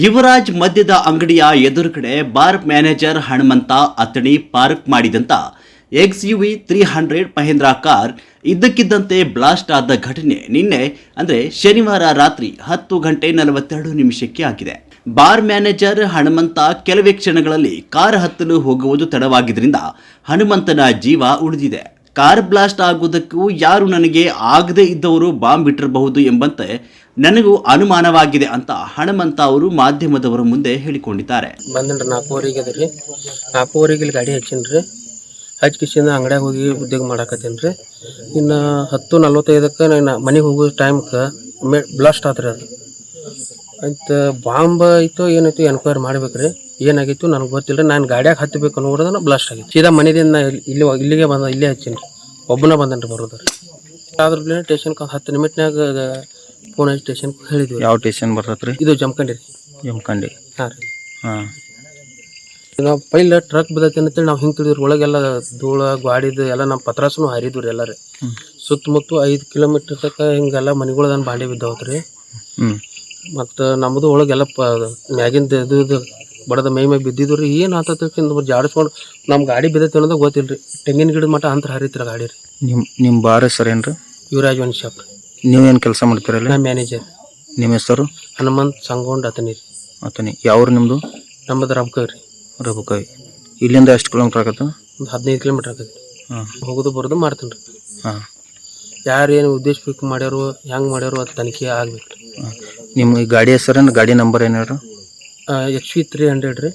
ಯುವರಾಜ್ ಮದ್ಯದ ಅಂಗಡಿಯ ಎದುರುಗಡೆ bar manager Hanumanth Athani park ಮಾಡಿದಂತ XUV 300 ಮಹೇಂದ್ರ ಕಾರ್ ಇದ್ದಕ್ಕಿದ್ದಂತೆ ಬ್ಲಾಸ್ಟ್ ಆದ ಘಟನೆ ನಿನ್ನೆ ಅಂದರೆ ಶನಿವಾರ ರಾತ್ರಿ 10:42 ಆಗಿದೆ. ಬಾರ್ ಮ್ಯಾನೇಜರ್ ಹನುಮಂತ ಕೆಲವೇ ಕ್ಷಣಗಳಲ್ಲಿ ಕಾರ್ ಹತ್ತಲು ಹೋಗುವುದು ತಡವಾಗಿದ್ದರಿಂದ ಹನುಮಂತನ ಜೀವ ಉಳಿದಿದೆ. ಕಾರ್ ಬ್ಲಾಸ್ಟ್ ಆಗುವುದಕ್ಕೂ ಯಾರು ನನಗೆ ಆಗದೇ ಇದ್ದವರು ಬಾಂಬ್ ಬಿಟ್ಟಿರಬಹುದು ಎಂಬಂತೆ ನನಗೂ ಅನುಮಾನವಾಗಿದೆ ಅಂತ ಹನುಮಂತ ಅವರು ಮಾಧ್ಯಮದವರ ಮುಂದೆ ಹೇಳಿಕೊಂಡಿದ್ದಾರೆ. ಬಂದನ್ರಿ 4:00 ಅದ್ರಿ 4:00 ಗಾಡಿ ಹಚ್ಚಿನ್ರಿ. ಹಚ್ಚಿಸಿಂದ ಅಂಗಡಿಯಾಗ ಹೋಗಿ ಉದ್ಯೋಗ ಮಾಡಾಕತ್ತೀನಿ. ಇನ್ನು 10:45 ನಾನು ಮನೆಗೆ ಹೋಗೋ ಟೈಮ್ಗೆ ಬ್ಲಾಸ್ಟ್ ಆತ್ರಿ. ಅದು ಆಯ್ತು ಬಾಂಬ್ ಐತೋ ಏನಾಯ್ತು ಎನ್ಕ್ವೈರಿ ಮಾಡ್ಬೇಕ್ರಿ. ಏನಾಗಿತ್ತು ನನಗೆ ಗೊತ್ತಿಲ್ಲ. ನಾನು ಗಾಡಿಯಾಗ ಹತ್ತಬೇಕು ಅನ್ನೋದನ್ನ ಬ್ಲಾಸ್ಟ್ ಆಗಿತ್ತು. ಸೀದಾ ಮನೆಯಿಂದ ಇಲ್ಲಿಗೆ ಬಂದ ಇಲ್ಲೇ ಹಚ್ಚೀನಿ. ಒಬ್ಬನ ಬಂದನ್ರಿ ಬರೋದ್ರಿ. ಅದ್ರಲ್ಲಿ ಸ್ಟೇಷನ್ಗೆ 10 ನಿಮಿಟ್ನಾಗ ಫೋನ್ ಹಚ್ಚಿ ಸ್ಟೇಷನ್ಗೆ ಹೇಳಿದ್ವಿ. ಯಾವ ಸ್ಟೇಷನ್ ಬರ್ತೈತ್ರಿ? ಇದು ಜಮಖಂಡಿ ರೀ. ಜಮಖಂಡಿ. ಹಾಂ ರೀ. ಹಾಂ, ನಾವು ಪೈಲ ಟ್ರಕ್ ಬಿದ್ದೈತಿ ಅಂತೇಳಿ ನಾವು ಹಿಂಗೆ ತಿಳಿದ್ರಿ. ಒಳಗೆಲ್ಲ ಧೂಳ ಗಾಡಿದು ಎಲ್ಲ ನಮ್ಮ ಪತ್ರಾಸನು ಹರಿದ್ವಿ ರೀ. ಎಲ್ಲ ರೀ ಸುತ್ತಮುತ್ತ 5 ಕಿಲೋಮೀಟರ್ ತನಕ ಹಿಂಗೆಲ್ಲ ಮನೆಗಳದನ್ನ ಬಾಂಡೆ ಬಿದ್ದಾವತ್ರಿ. ಮತ್ತು ನಮ್ಮದು ಒಳಗೆಲ್ಲ ಮ್ಯಾಗಿಂದ ಇದು ಬಡದ ಮೈ ಬಿದ್ದಿದ್ದು ರೀ. ಏನು ಆತಂದ್ರೆ ಜಾಡಿಸ್ಕೊಂಡು ನಮ್ಮ ಗಾಡಿ ಬಿದ್ದೈತಿ ಅನ್ನೋದು ಗೊತ್ತಿಲ್ಲ ರೀ. ತೆಂಗಿನ ಗಿಡದ ಮಟ್ಟ ಅಂತರ ಹರಿತ್ರಿ ಗಾಡಿ ರೀ. ನಿಮ್ಮ ಬಾರ್ ಹೆಸರು ಏನು ರೀ? ಯುವರಾಜ್ ವನ್ ಶಾಪ್ ರೀ. ನೀವೇನು ಕೆಲಸ ಮಾಡ್ತೀರಲ್ಲ? ನಾ ಮ್ಯಾನೇಜರ್. ನಿಮ್ಮ ಹೆಸರು? ಹನುಮಂತ್ ಸಂಗೋಂಡ್ ಅತನಿ ರೀ. ಅತನಿ. ಯಾವ್ರು ನಿಮ್ಮದು? ನಮ್ಮದು ರಬಕವಿ ರೀ. ರಬಕವಿ. ಇಲ್ಲಿಂದ ಎಷ್ಟು ಕಿಲೋಮೀಟ್ರ್ ಆಗತ್ತೆ? ಒಂದು 15 ಕಿಲೋಮೀಟ್ರ್ ಆಗತ್ತೆ. ಹಾಂ, ಹೋಗೋದು ಬರೋದು ಮಾಡ್ತೀನಿ ರೀ. ಹಾಂ, ಯಾರು ಏನು ಉದ್ದೇಶ ಮಾಡ್ಯಾರು ಹೆಂಗೆ ಮಾಡ್ಯಾರು ಅದು ತನಿಖೆ ಆಗ್ಬೇಕು ರೀ. ನಿಮ್ಮ ಈ ಗಾಡಿ ಹೆಸರೇನು? ಗಾಡಿ ನಂಬರ್ ಏನು ಹೇಳ್ರಿ? XUV 300 ರೀ.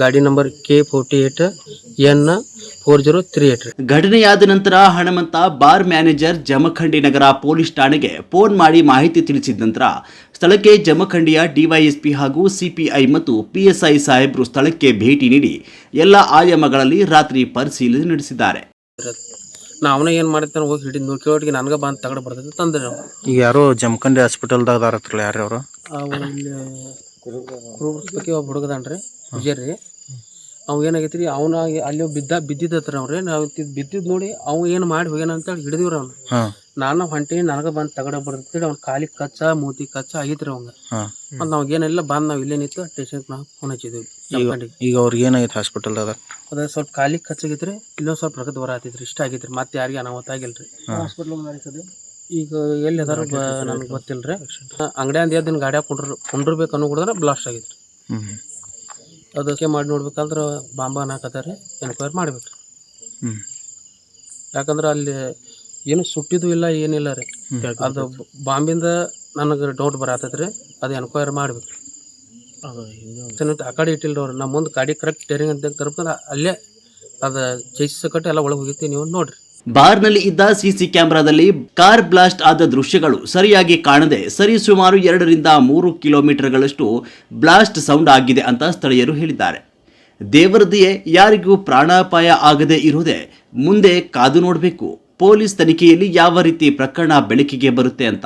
ಗಾಡಿ ನಂಬರ್ K48N4038 ರೀ. ಘಟನೆಯಾದ ನಂತರ ಹನುಮಂತ ಬಾರ್ ಮ್ಯಾನೇಜರ್ ಜಮಖಂಡಿ ನಗರ ಪೊಲೀಸ್ ಠಾಣೆಗೆ ಫೋನ್ ಮಾಡಿ ಮಾಹಿತಿ ತಿಳಿಸಿದ ನಂತರ ಸ್ಥಳಕ್ಕೆ ಜಮಖಂಡಿಯ DYSP ಹಾಗೂ CPI ಮತ್ತು PSI ಸಾಹೇಬರು ಸ್ಥಳಕ್ಕೆ ಭೇಟಿ ನೀಡಿ ಎಲ್ಲ ಆಯಾಮಗಳಲ್ಲಿ ರಾತ್ರಿ ಪರಿಶೀಲನೆ ನಡೆಸಿದ್ದಾರೆ. ಅವನ ಏನು ಮಾಡ್ತಾನೆ ಹೋಗಿ ಹಿಡಿದು 100 ಕಿಲೋಮೀಟ್ರಿಗೆ ನನಗೆ ಬಂದು ತಗಡೆ ಬರ್ತೈತೆ ತಂದ್ರೆ ನಾವು. ಈಗ ಯಾರೋ ಜಮಖಂಡಿ ಹಾಸ್ಪಿಟಲ್ದಾಗ ಅದಾರತ್ರಲ್ಲ, ಯಾರು ಅವರು? ಇಲ್ಲಿ ಕುರುಬರ್ಸ್ಪತಿ ಒಬ್ಬ ಹುಡುಗದಾನ್ರಿ ವಿಜಯ್ ರೀ. ಅವ್ ಏನಾಗೈತಿ ರೀ, ಅವನ ಅಲ್ಲಿ ಬಿದ್ದಿದ್ದತ್ರ ಅವ್ರಿ. ನಾವು ಬಿದ್ದಿದ್ದು ನೋಡಿ ಅವ್ ಏನು ಮಾಡಿ ಹೋಗ್ಯಾನ ಅಂತೇಳಿ ಹಿಡಿದಿವ್ರಿ ಅವ್ನು. ನಾನು ಹೊಂಟೀನಿ, ನನಗೆ ಬಂದು ತಗಡೆ ಬರ್ತೇಳಿ ಅವ್ನ ಕಾಲಿಗೆ ಕಚ್ಚ ಮೂತಿ ಕಚ್ಚ ಆಗಿತ್ರಿ ಅವಂಗ. ಮತ್ತು ನಾವು ಏನೆಲ್ಲ ಬಂದು ನಾವು ಇಲ್ಲೇ ನಿಂತು ಸ್ಟೇಷನ್ಗೆ ನಾವು ಫೋನ್ ಹಚ್ಚಿದ್ವಿ. ಈಗ ಅವ್ರಿಗೆ ಏನಾಗೈತೆ ಹಾಸ್ಪಿಟಲ್ದಾಗ? ಅದ ಸ್ವಲ್ಪ ಕಾಲಿಗೆ ಕಚ್ಚಾಗೈತ್ರಿ. ಇಲ್ಲೊಂದು ಸ್ವಲ್ಪ ರಗತ್ ಬರ ಆತೈತ್ರಿ. ಇಷ್ಟ ಆಗೈತ್ರಿ. ಮತ್ತೆ ಯಾರಿಗೆ ಅನಾಹುತ ಆಗಿಲ್ರಿ. ಈಗ ಎಲ್ಲಿ ಅದಾರ ನನಗೆ ಗೊತ್ತಿಲ್ರಿ. ಅಂಗಡಿ ಅಂದ ಎದ್ದು ಗಾಡಿಯಾಗ ಕುಂಡಿರ್ಬೇಕು ಅನ್ನೋ ಕೂಡ ಬ್ಲಾಸ್ಟ್ ಆಗೈತ್ರಿ. ಅದಕ್ಕೆ ಮಾಡಿ ನೋಡ್ಬೇಕಾದ್ರೆ ಬಾಂಬ ಹಾಕತ್ತಾರ. ಎನ್ಕ್ವೈರಿ ಮಾಡ್ಬೇಕ್ರಿ. ಯಾಕಂದ್ರೆ ಅಲ್ಲಿ ಏನು ಸುಟ್ಟಿದ್ದು ಇಲ್ಲ ಏನಿಲ್ಲ ರೀ. ಅದು ಬಾಂಬಿಂದ ನನಗೆ ಡೌಟ್ ಬರತ್ತೈತ್ರಿ. ಅದು ಎನ್ಕ್ವೈರಿ ಮಾಡ್ಬೇಕು. ಆ ಕಡೆ ಇಟ್ಟಿಲ್ರಿ ಅವ್ರು. ನಮ್ಮ ಮುಂದೆ ಗಾಡಿ ಕರೆಕ್ಟ್ ಟೇರಿಂಗ್ ಅಂತ ತರ್ಬೇಕಂದ್ರೆ ಅಲ್ಲೇ ಅದು ಚೈಸ ಕಟ್ಟಿ ಎಲ್ಲ ಒಳಗೆ ಹೋಗಿರ್ತೀವಿ. ನೀವು ನೋಡ್ರಿ. ಬಾರ್ನಲ್ಲಿ ಇದ್ದ CC ಕ್ಯಾಮೆರಾದಲ್ಲಿ ಕಾರ್ ಬ್ಲಾಸ್ಟ್ ಆದ ದೃಶ್ಯಗಳು ಸರಿಯಾಗಿ ಕಾಣದೆ ಸರಿಸುಮಾರು 2-3 ಕಿಲೋಮೀಟರ್ಗಳಷ್ಟು ಬ್ಲಾಸ್ಟ್ ಸೌಂಡ್ ಆಗಿದೆ ಅಂತ ಸ್ಥಳೀಯರು ಹೇಳಿದ್ದಾರೆ. ದೇವರದೆಯೇ ಯಾರಿಗೂ ಪ್ರಾಣಾಪಾಯ ಆಗದೆ ಇರುವುದೇ ಮುಂದೆ ಕಾದು ನೋಡಬೇಕು. ಪೊಲೀಸ್ ತನಿಖೆಯಲ್ಲಿ ಯಾವ ರೀತಿ ಪ್ರಕರಣ ಬೆಳಕಿಗೆ ಬರುತ್ತೆ ಅಂತ.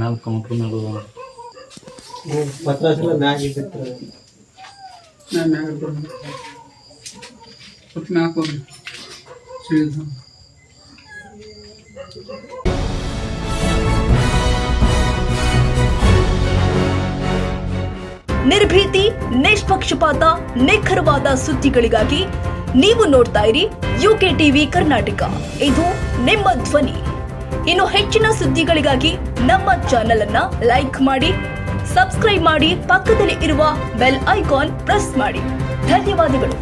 ನಾವು ಕೌಂಟ್ರ್ ಮೇಲೆ ನಿರ್ಭೀತಿ, ನಿಷ್ಪಕ್ಷಪಾತ, ನಿಖರವಾದ ಸುದ್ದಿಗಳಿಗಾಗಿ ನೀವು ನೋಡ್ತಾ ಇರಿ UK TV ಕರ್ನಾಟಕ. ಇದು ನಿಮ್ಮ ಧ್ವನಿ. ಇನ್ನು ಹೆಚ್ಚಿನ ಸುದ್ದಿಗಳಿಗಾಗಿ ನಮ್ಮ ಚಾನೆಲ್ ಅನ್ನ ಲೈಕ್ ಮಾಡಿ, ಸಬ್ಸ್ಕ್ರೈಬ್ ಮಾಡಿ, ಪಕ್ಕದಲ್ಲಿ ಇರುವ ಬೆಲ್ ಐಕಾನ್ ಪ್ರೆಸ್ ಮಾಡಿ. ಧನ್ಯವಾದಗಳು.